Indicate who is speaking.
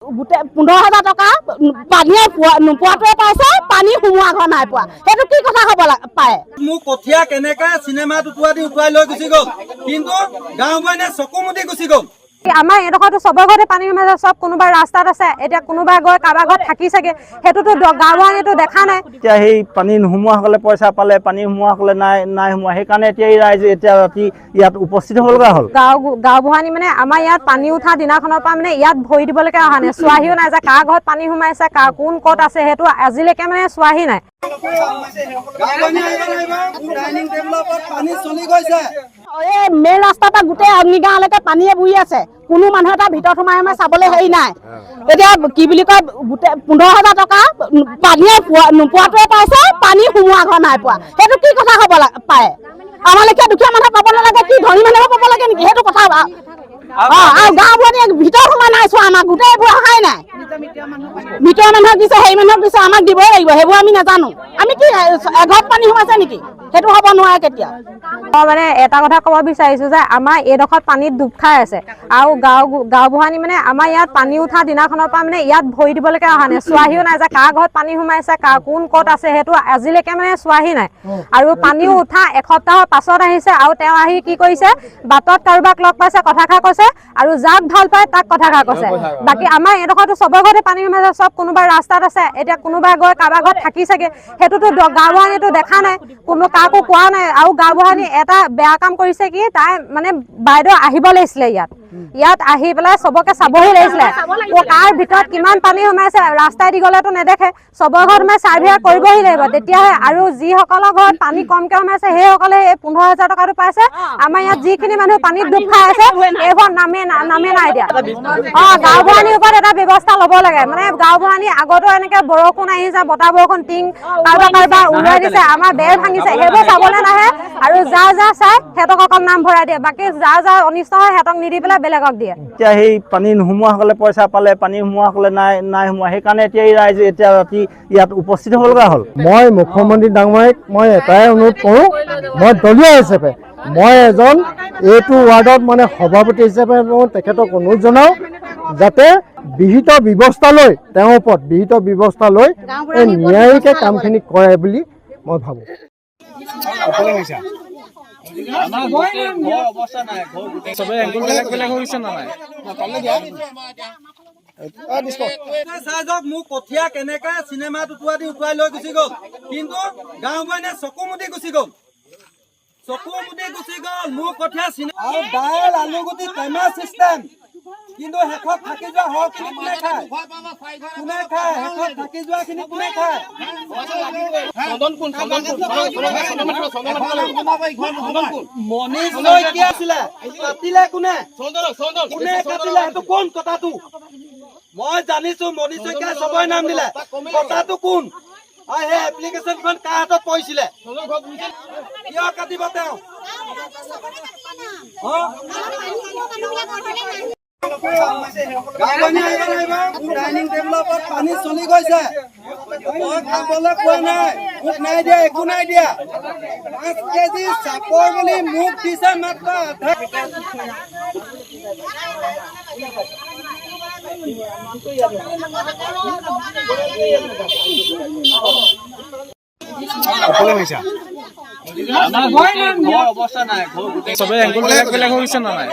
Speaker 1: গোটেই 15,000 টকা পানীয়ে নোপোৱাটোৱে পাইছে, পানী সোমোৱা ঘৰ নাই পোৱা। সেইটো কি কথা হ'ব পাৰে?
Speaker 2: মোক কঠীয়া কেনেকৈ চিনেমাত উঠুৱাই লৈ গুচি গ'ল, কিন্তু গাঁও মানে চকু মুদি গুচি গ'ল।
Speaker 3: আমাৰ এডোখৰতো চবৰ ঘৰতে পানী সোমাইছে, চব কোনোবা ৰাস্তাত আছে, এতিয়া কোনোবা গৈ কাৰোবাৰ ঘৰত থাকি চাগে, সেইটোতো গাঁওবুঢ়ানীটো দেখা নাই।
Speaker 4: এতিয়া সেই পানী নোসোমোৱাসকলে পইচা পালে, পানী সোমোৱাসকলে নাই সোমোৱা, সেইকাৰণে এতিয়া এই ৰাইজে এতিয়া ৰাতি ইয়াত উপস্থিত হ'ব লগা হ'ল।
Speaker 3: গাঁওবুঢ়ানী মানে আমাৰ ইয়াত পানী উঠা দিনাখনৰ পৰা মানে ইয়াত ভৰি দিবলৈকে অহা নাই, চোৱাহিও নাই যে কাৰ ঘৰত পানী সোমাইছে, কোন ক'ত আছে, সেইটো আজিলৈকে মানে চোৱাহি নাই।
Speaker 1: এই মেইন ৰাস্তাৰ পৰা গোটেই অগ্নিগাঁৱলৈকে পানীয়ে বুৰি আছে, কোনো মানুহ এটা ভিতৰত সোমাই চাবলৈ হেৰি নাই। এতিয়া কি বুলি কয়, গোটেই 15,000 টকা পানীয়ে নোপোৱাটোৱে পাইছে, পানী সোমোৱা ঘৰ নাই পোৱা। সেইটো কি কথা হ'ব পাৰে? আমাৰ লেখীয়া দুখীয়া মানুহে পাব নালাগে, কি ধনী মানুহে পাব লাগে নেকি? সেইটো কথা আৰু গাঁওবুঢ়ানীয়ে ভিতৰত সোমাই নাই চোৱা, আমাক গোটেইবোৰ অহাই নাই। ভিতৰৰ মানুহক দিছে, সেই মানুহক দিছে, আমাক দিবই লাগিব, সেইবোৰ আমি নাজানো। আমি কি এঘৰত পানী সোমাইছে নেকি? সেইটো হ'ব নোৱাৰে কেতিয়া।
Speaker 3: মই মানে এটা কথা ক'ব বিচাৰিছো যে আমাৰ এইডোখৰত পানীত ডুব খাই আছে, আৰু গাঁওবুঢ়ানী মানে আমাৰ ইয়াত পানী উঠা দিনাখনৰ পৰা মানে ইয়াত ভৰি দিবলৈকে অহা নাই, চোৱাহিও নাই যে কাৰ ঘৰত পানী সোমাইছে, কোন ক'ত আছে, সেইটো আজিলৈকে মানে চোৱাহি নাই। আৰু পানীও উঠা এসপ্তাহৰ পাছত আহিছে, আৰু তেওঁ আহি কি কৰিছে, বাটত কাৰোবাক লগ পাইছে, কথাষাৰ কৈছে, আৰু যাক ভাল পায় তাক কথাষাৰ কৈছে। বাকী আমাৰ এইডোখৰতো চবৰ ঘৰতে পানী সোমাইছে, চব কোনোবা ৰাস্তাত আছে, এতিয়া কোনোবা গৈ কাৰোবাৰ ঘৰত থাকি চাগে, সেইটোতো গাঁওবুঢ়ানীটো দেখা নাই, কোনো কাকো কোৱা নাই। আৰু গাঁওবুঢ়ানী এটা বেয়া কাম কৰিছে কি, তাই মানে বাইদেউ আহিব লাগিছিলে ইয়াত আহি পেলাই চবকে চাবহি লাগিছিলে, কাৰ ভিতৰত কিমান পানী সোমাইছে, ৰাস্তাই দি গ'লেতো নেদেখে, চবৰ ঘৰত মানে চাৰ্ভে কৰিবহি লাগিব, তেতিয়াহে। আৰু যিসকলৰ ঘৰত পানী কমকে সোমাইছে সেইসকলে এই 15,000 টকাটো পাইছে। আমাৰ ইয়াত যিখিনি মানুহ পানীত ডুব খাই আছে, এইবোৰ নামে নাই এতিয়া। গাঁওবুঢ়ানীৰ ওপৰত এটা ব্যৱস্থা ল'ব লাগে, মানে গাঁওবুঢ়ানী আগতো এনেকে বৰষুণ আহিছে, বতাহ বৰষুণ, টিং কাৰোবাৰ উৰুৱাই দিছে, আমাৰ বেৰ ভাঙিছে, সেইবোৰ চাবলৈ নাহে, আৰু যাৰ চাই সিহঁতক অকল নাম ভৰাই দিয়ে, বাকী যাৰ অনিষ্ট হয় সিহঁতক নিদি পেলাই বেলেগক দিয়ে।
Speaker 4: এতিয়া সেই পানী নোসোমোৱাসকলে পইচা পালে, পানী সোমোৱাসকলে নাই সোমোৱা, সেইকাৰণে এতিয়া এই ৰাইজে এতিয়া ৰাতি ইয়াত উপস্থিত হ'ব লগা হ'ল।
Speaker 5: মই মুখ্যমন্ত্ৰী ডাঙৰীয়াক মই এটাই অনুৰোধ কৰোঁ, মই দলীয় হিচাপে মই এজন এইটো ৱাৰ্ডত মানে সভাপতি হিচাপে মই তেখেতক অনুৰোধ জনাওঁ, যাতে বিহিত ব্যৱস্থা লৈ তেওঁৰ ওপৰত বিহিত ব্যৱস্থা লৈ এই ন্যায়িকে কামখিনি কৰে বুলি মই ভাবোঁ।
Speaker 2: মোক কঠীয়া কেনেকৈ চিনেমাত উঠুৱাই লৈ গুচি গ'ল, কিন্তু গাঁও মানে চকু মুদি গুচি গ'ল। মোৰ কঠীয়া আৰু দাইল আলুগুটি টেমা চিষ্টেম, কিন্তু শেষত থাকি যোৱা হৰখিনি কোনে খায়? শেষত থাকি যোৱা খিনি কোনে খায়? মনীষ শইকীয়া আছিলে, কাটিলে কোনে কাটিলে? সেইটো কোন কথাটো মই জানিছো, মনীষ শইকীয়াই চবৰে নাম দিলে, কথাটো কোন? আৰু সেই এপ্লিকেশ্যনখন কাৰ হাতত পৰিছিলে? কিয় কাটিব তেওঁ? ডাইনিং টেবুলৰ ওপৰত পানী চলি গৈছে, মই খাবলৈ পোৱা নাই, মোক নাই দিয়া, একো নাই দিয়া। 5 কেজি চাপৰ বুলি মোক দিছে মাত্ৰ
Speaker 6: অৱস্থা নাই, চবে এংগুল বেলেগ হৈ গৈছে না নাই?